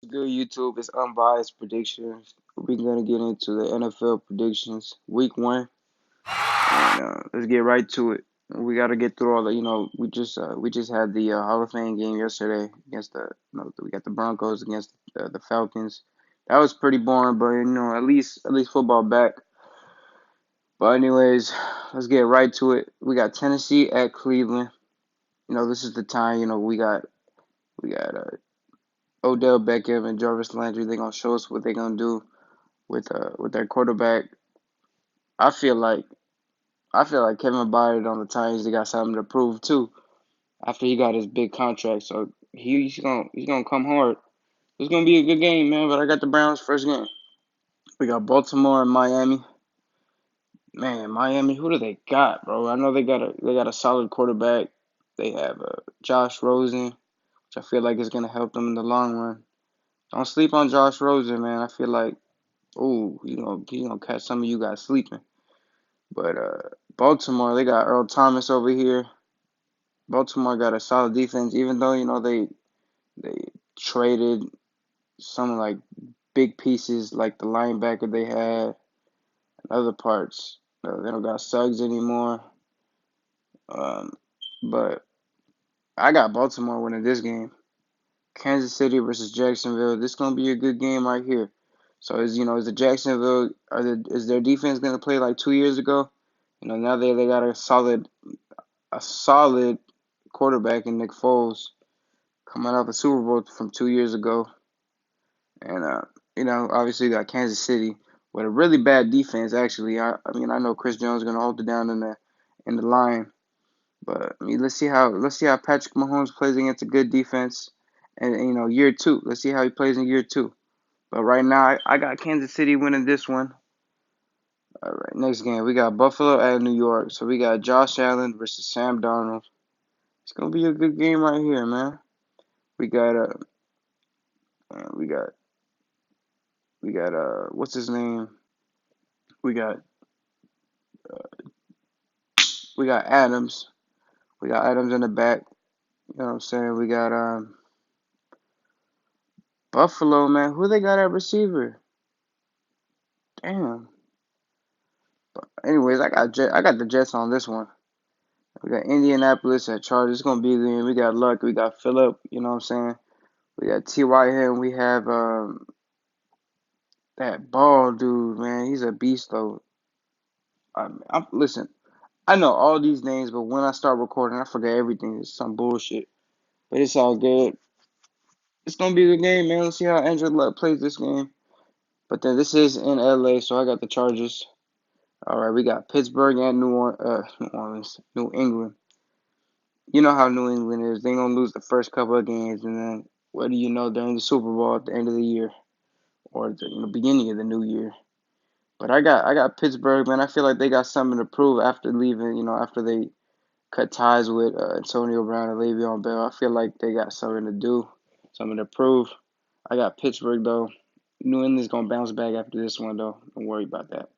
Good YouTube. It's unbiased predictions. We're gonna get into the NFL predictions, Week 1, and let's get right to it. We got to get through all the, we just had the Hall of Fame game yesterday against we got the Broncos against the Falcons. That was pretty boring, but at least football back. But anyways, let's get right to it. We got Tennessee at Cleveland. This is the time. We got Odell Beckham and Jarvis Landry. They're gonna show us what they're gonna do with their quarterback. I feel like I feel like Kevin Byard on the Titans. They got something to prove too after he got his big contract. So he's gonna come hard. It's gonna be a good game, man. But I got the Browns first game. We got Baltimore and Miami. Man, Miami, who do they got, bro? I know they got a solid quarterback. They have Josh Rosen, which I feel like is gonna help them in the long run. Don't sleep on Josh Rosen, man. I feel like, ooh, he's gonna catch some of you guys sleeping. But Baltimore, they got Earl Thomas over here. Baltimore got a solid defense, even though they traded some like big pieces like the linebacker they had and other parts. They don't got Suggs anymore. Um, but I got Baltimore winning this game. Kansas City versus Jacksonville. This gonna be a good game right here. So is the Jacksonville is their defense gonna play like 2 years ago? Now they got a solid quarterback in Nick Foles coming off the Super Bowl from 2 years ago. And obviously you got Kansas City with a really bad defense actually. I mean I know Chris Jones is gonna hold it down in the line. But I mean let's see how Patrick Mahomes plays against a good defense and year two. Let's see how he plays in year two. But right now I got Kansas City winning this one. All right, next game we got Buffalo at New York. So we got Josh Allen versus Sam Darnold. It's gonna be a good game right here, man. We got we got what's his name? We got we got Adams. We got Adams in the back. You know what I'm saying? We got Buffalo, man. Who they got at receiver? Damn. But anyways, I got the Jets on this one. We got Indianapolis at Chargers. It's gonna be the We got Luck. We got Phillip. You know what I'm saying? We got T.Y. Hill. We have that ball dude, man. He's a beast though. Listen. I know all these names, but when I start recording, I forget everything. It's some bullshit. But it's all good. It's gonna be a good game, man. Let's see how Andrew Luck plays this game. But then this is in LA, so I got the Chargers. All right, we got Pittsburgh and New Orleans, New England. You know how New England is. They gonna lose the first couple of games, and then what do you know? They're in the Super Bowl at the end of the year or the beginning of the new year. But I got Pittsburgh, man. I feel like they got something to prove after leaving. After they cut ties with Antonio Brown and Le'Veon Bell. I feel like they got something to do, something to prove. I got Pittsburgh though. New England's gonna bounce back after this one though. Don't worry about that.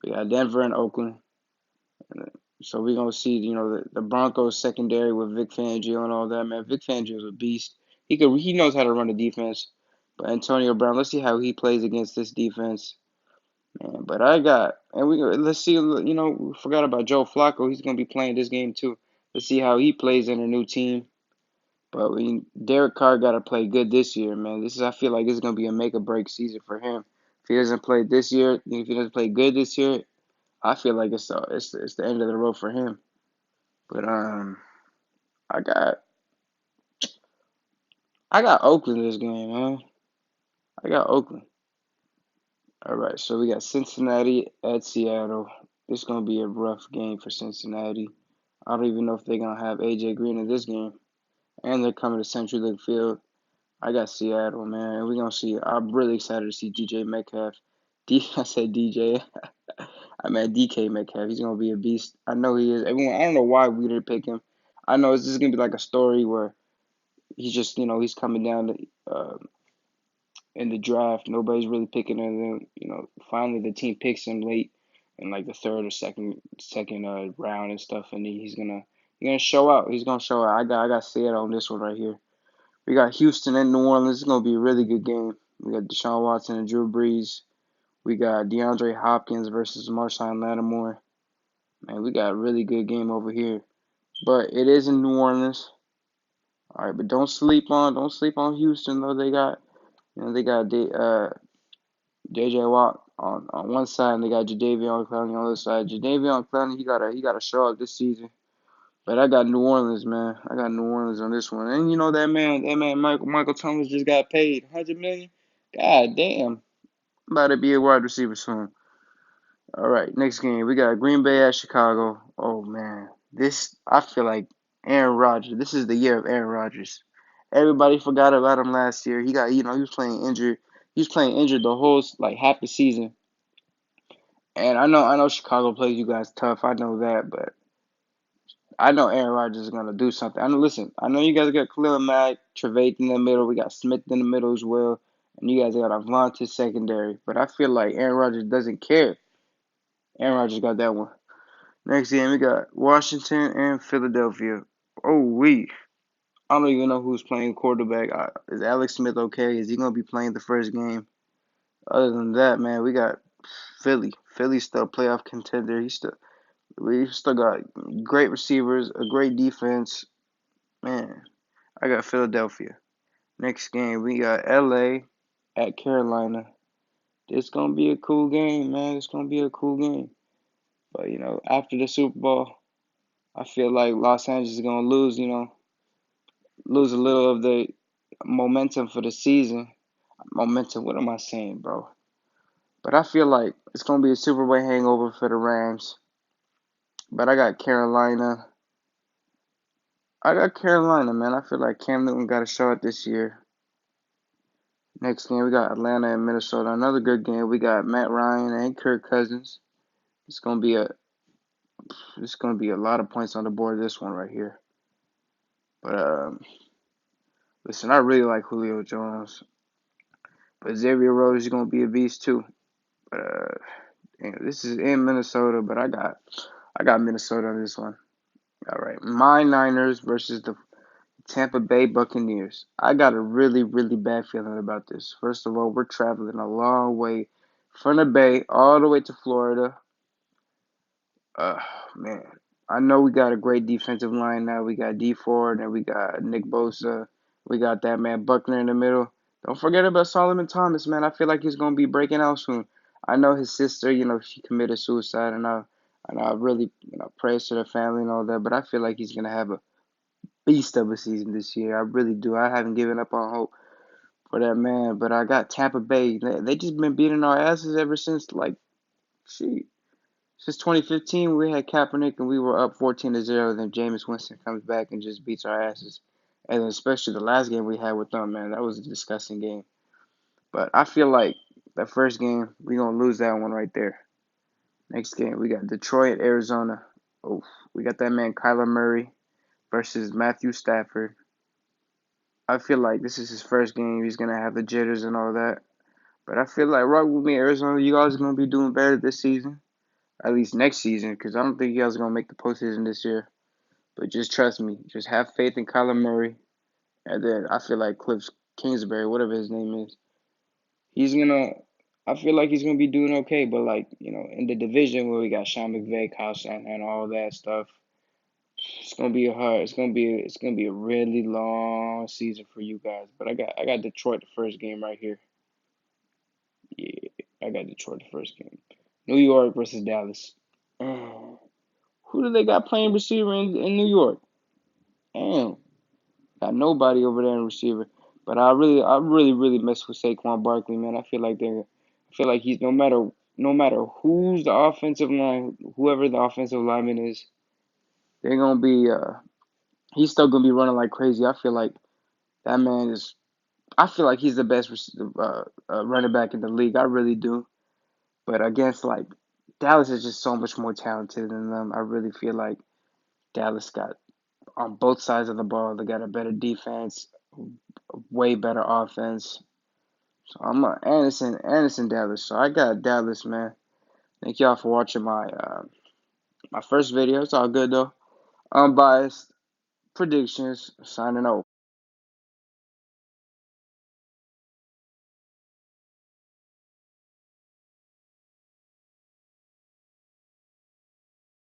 We got Denver and Oakland. So we're gonna see, the Broncos secondary with Vic Fangio and all that, man. Vic Fangio's a beast. He knows how to run the defense. But Antonio Brown, let's see how he plays against this defense. Man, but let's see, we forgot about Joe Flacco. He's gonna be playing this game too. Let's see how he plays in a new team. But Derek Carr gotta play good this year, man. I feel like this is gonna be a make or break season for him. If he doesn't play this year, if he doesn't play good this year, I feel like it's the end of the road for him. But I got I got Oakland this game, man. I got Oakland. All right, so we got Cincinnati at Seattle. This is gonna be a rough game for Cincinnati. I don't even know if they're gonna have AJ Green in this game, and they're coming to Century Link Field. I got Seattle, man. We're gonna see. I'm really excited to see DJ Metcalf. I said DJ. I meant DK Metcalf. He's gonna be a beast. I know he is. Everyone. I don't know why we didn't pick him. I know it's just gonna be like a story where he's just he's coming down in the draft. Nobody's really picking him. And then finally the team picks him late in like the third or second round and stuff. And he's gonna show out. He's gonna show out. I got Seattle on this one right here. We got Houston and New Orleans. It's gonna be a really good game. We got Deshaun Watson and Drew Brees. We got DeAndre Hopkins versus Marshawn Lattimore. Man, we got a really good game over here. But it is in New Orleans. All right, but don't sleep on Houston though. They got JJ Watt on one side, and they got Jadeveon Clowney on the other side. Jadeveon Clowney, he got to show up this season. But I got New Orleans, man. I got New Orleans on this one. And you know that man Michael Thomas just got paid $100 million. God damn, about to be a wide receiver soon. All right, next game we got Green Bay at Chicago. Oh man, this I feel like Aaron Rodgers. This is the year of Aaron Rodgers. Everybody forgot about him last year. He was playing injured. He was playing injured the whole like half the season. And I know Chicago plays you guys tough. I know that, but I know Aaron Rodgers is gonna do something. I know you guys got Khalil Mack, Trevathan in the middle. We got Smith in the middle as well, and you guys got Avante secondary. But I feel like Aaron Rodgers doesn't care. Aaron Rodgers got that one. Next game we got Washington and Philadelphia. Oh I don't even know who's playing quarterback. Is Alex Smith okay? Is he gonna be playing the first game? Other than that, man, we got Philly. Philly's still a playoff contender. We still got great receivers, a great defense. Man, I got Philadelphia. Next game, we got LA at Carolina. This gonna be a cool game, man. It's gonna be a cool game. But after the Super Bowl, I feel like Los Angeles is gonna lose a little of the momentum for the season. Momentum, what am I saying, bro? But I feel like it's gonna be a Super Bowl hangover for the Rams. But I got Carolina. Man. I feel like Cam Newton got a shot this year. Next game, we got Atlanta and Minnesota. Another good game. We got Matt Ryan and Kirk Cousins. It's gonna be a lot of points on the board. This one right here. But listen, I really like Julio Jones, but Xavier Rhodes is gonna be a beast too. But this is in Minnesota, but I got Minnesota on this one. All right, my Niners versus the Tampa Bay Buccaneers. I got a really, really bad feeling about this. First of all, we're traveling a long way from the Bay all the way to Florida. Uh, man, I know we got a great defensive line now. We got D Ford and we got Nick Bosa. We got that man Buckner in the middle. Don't forget about Solomon Thomas, man. I feel like he's gonna be breaking out soon. I know his sister, she committed suicide, and I really, praise to the family and all that. But I feel like he's gonna have a beast of a season this year. I really do. I haven't given up on hope for that man. But I got Tampa Bay. They just been beating our asses ever since shit. Since 2015, we had Kaepernick and we were up 14-0. Then Jameis Winston comes back and just beats our asses. And especially the last game we had with them, man, that was a disgusting game. But I feel like the first game, we're going to lose that one right there. Next game, we got Detroit, Arizona. Oh, we got that man Kyler Murray versus Matthew Stafford. I feel like this is his first game. He's going to have the jitters and all that. But I feel like, right with me, Arizona, you guys are going to be doing better this season. At least next season, because I don't think you guys are going to make the postseason this year. But just trust me. Just have faith in Kyler Murray. And then I feel like Cliff Kingsbury, whatever his name is, he's going to, I feel like he's going to be doing okay. But, in the division where we got Sean McVay, Kyle Shanahan, all that stuff, it's going to be hard. It's going to be a really long season for you guys. But I got Detroit the first game right here. Yeah, I got Detroit the first game. New York versus Dallas. Who do they got playing receiver in New York? Damn, got nobody over there in receiver. But I really, really mess with Saquon Barkley, man. I feel like he's no matter who's the offensive line, whoever the offensive lineman is, they're gonna be he's still gonna be running like crazy. I feel like that man is. I feel like he's the best running back in the league. I really do. But against Dallas is just so much more talented than them. I really feel like Dallas got on both sides of the ball. They got a better defense, way better offense. So I'm a Anderson Dallas. So I got Dallas, man. Thank y'all for watching my first video. It's all good though. Unbiased predictions. Signing out.